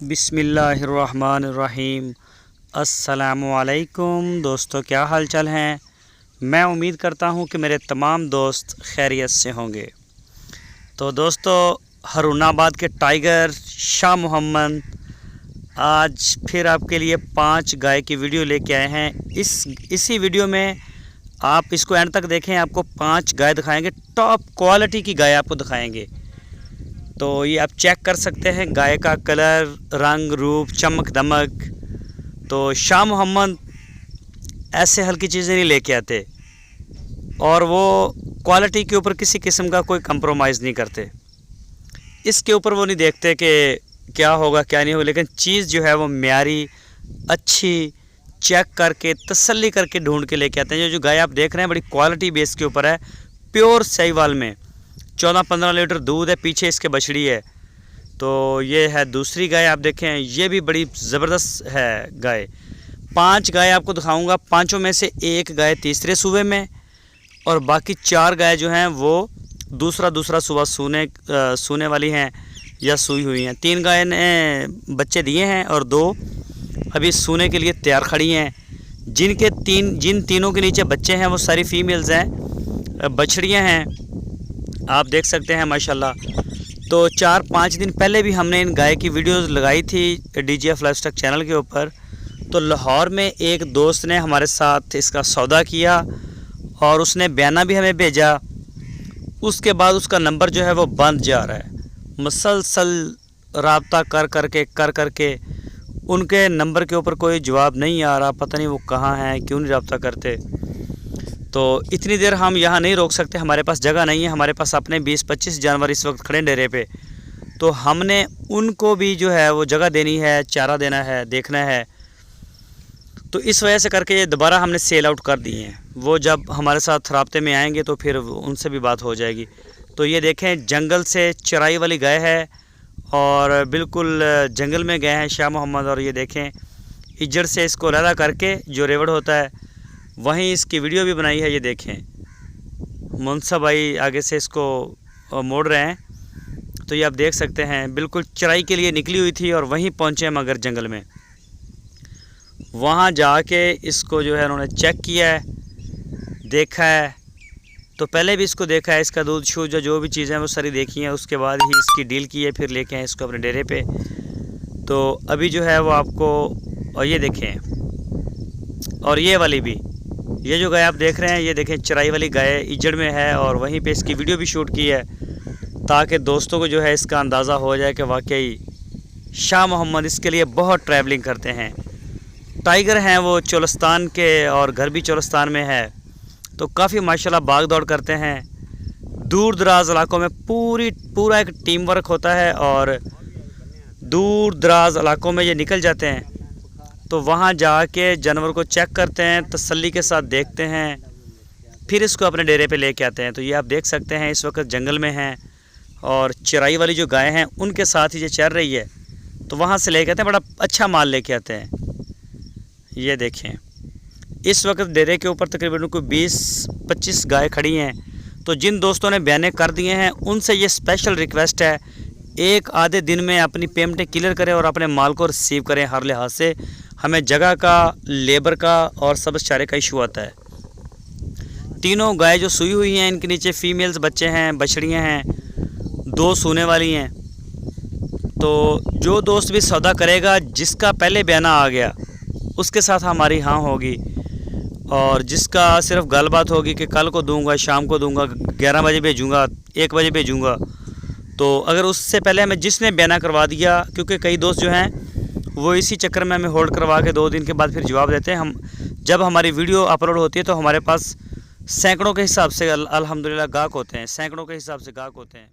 बिस्मिल्लाहिर्रहमानिर्रहीम। अस्सलामुअलैकुम दोस्तों, क्या हाल चाल हैं। मैं उम्मीद करता हूं कि मेरे तमाम दोस्त खैरियत से होंगे। तो दोस्तों, हरुणाबाद के टाइगर शाह मोहम्मद आज फिर आपके लिए 5 गाय की वीडियो लेके आए हैं। इसी वीडियो में आप इसको एंड तक देखें, आपको 5 गाय दिखाएंगे, टॉप क्वालिटी की गाय आपको दिखाएंगे। तो ये आप चेक कर सकते हैं गाय का कलर, रंग, रूप, चमक दमक। तो शाह मोहम्मद ऐसे हल्की चीज़ें नहीं लेके आते और वो क्वालिटी के ऊपर किसी किस्म का कोई कंप्रोमाइज़ नहीं करते। इसके ऊपर वो नहीं देखते कि क्या होगा क्या नहीं होगा, लेकिन चीज़ जो है वो म्यारी, अच्छी चेक करके तसल्ली करके ढूंढ के लेके आते हैं। जो गाय आप देख रहे हैं बड़ी क्वालिटी बेस के ऊपर है, प्योर साहिवाल में 14-15 लीटर दूध है, पीछे इसके बछड़ी है। तो ये है दूसरी गाय, आप देखें ये भी बड़ी ज़बरदस्त है गाय। 5 गाय आपको दिखाऊंगा, पाँचों में से एक गाय तीसरे सूबे में और बाकी 4 गाय जो हैं वो दूसरा सूबा सूने वाली हैं या सूई हुई हैं। 3 गाय ने बच्चे दिए हैं और 2 अभी सूने के लिए तैयार खड़ी हैं। जिन तीनों के नीचे बच्चे हैं वो सारी फीमेल्स हैं, बछड़ियाँ हैं, आप देख सकते हैं माशाल्लाह। तो 4-5 दिन पहले भी हमने इन गाय की वीडियोस लगाई थी DGF लाइफस्टाइल चैनल के ऊपर। तो लाहौर में एक दोस्त ने हमारे साथ इसका सौदा किया और उसने बयाना भी हमें भेजा। उसके बाद उसका नंबर जो है वो बंद जा रहा है। मुसलसल रब्ता कर करके उनके नंबर के ऊपर कोई जवाब नहीं आ रहा। पता नहीं वो कहाँ हैं, क्यों नहीं रब्ता करते। तो इतनी देर हम यहाँ नहीं रोक सकते, हमारे पास जगह नहीं है। हमारे पास अपने 20-25 जानवर इस वक्त खड़े डेरे पे। तो हमने उनको भी जो है वो जगह देनी है, चारा देना है, देखना है। तो इस वजह से करके ये दोबारा हमने सेल आउट कर दिए हैं। वो जब हमारे साथ राब्ते में आएंगे तो फिर उनसे भी बात हो जाएगी। तो ये देखें जंगल से चराई वाली गाय है और बिल्कुल जंगल में गए हैं शाह मोहम्मद। और ये देखें इज्जत से इसको लड़ा करके जो रेवड़ होता है वहीं इसकी वीडियो भी बनाई है। ये देखें मुंसब भाई आगे से इसको मोड़ रहे हैं। तो ये आप देख सकते हैं बिल्कुल चराई के लिए निकली हुई थी और वहीं पहुंचे मगर जंगल में। वहां जाके इसको जो है उन्होंने चेक किया है, देखा है। तो पहले भी इसको देखा है, इसका दूध शूज जो भी चीज़ें वो सारी देखी हैं। उसके बाद ही इसकी डील की है, फिर लेके आए इसको अपने डेरे पे। तो अभी जो है वो आपको, और ये देखें, और ये वाली भी, ये जो गाय आप देख रहे हैं ये देखें चराई वाली गाय इजड़ में है और वहीं पे इसकी वीडियो भी शूट की है ताकि दोस्तों को जो है इसका अंदाज़ा हो जाए कि वाकई शाह मोहम्मद इसके लिए बहुत ट्रैवलिंग करते हैं। टाइगर हैं वो चोलिस्तान के और घर भी चोलिस्तान में है। तो काफ़ी माशाल्लाह भाग दौड़ करते हैं। दूर दराज इलाकों में पूरा एक टीम वर्क होता है और दूर दराज इलाकों में ये निकल जाते हैं। तो वहाँ जाके जानवर को चेक करते हैं, तसल्ली के साथ देखते हैं, फिर इसको अपने डेरे पे लेके आते हैं। तो ये आप देख सकते हैं इस वक्त जंगल में हैं और चराई वाली जो गाय हैं उनके साथ ही ये चर रही है। तो वहाँ से लेके आते हैं, बड़ा अच्छा माल लेके आते हैं। ये देखें इस वक्त डेरे के ऊपर तकरीबन कोई 20-25 गाय खड़ी हैं। तो जिन दोस्तों ने बयाने कर दिए हैं उनसे ये स्पेशल रिक्वेस्ट है, एक आधे दिन में अपनी पेमेंटें क्लियर करें और अपने माल को रिसीव करें। हर लिहाज से हमें जगह का, लेबर का और सब चारे का इशू आता है। तीनों गाय जो सूई हुई हैं इनके नीचे फीमेल्स बच्चे हैं, बछड़ियाँ हैं, 2 सूने वाली हैं। तो जो दोस्त भी सौदा करेगा, जिसका पहले बयाना आ गया उसके साथ हमारी हाँ होगी, और जिसका सिर्फ गलबात होगी कि कल को दूंगा, शाम को दूंगा, 11 बजे भेजूँगा, 1 बजे भेजूँगा। तो अगर उससे पहले हमें जिसने बयाना करवा दिया, क्योंकि कई दोस्त जो हैं वो इसी चक्कर में हमें होल्ड करवा के 2 दिन के बाद फिर जवाब देते हैं। हम जब हमारी वीडियो अपलोड होती है तो हमारे पास सैकड़ों के हिसाब से अल्हम्दुलिल्लाह गाहक होते हैं, सैकड़ों के हिसाब से गाहक होते हैं।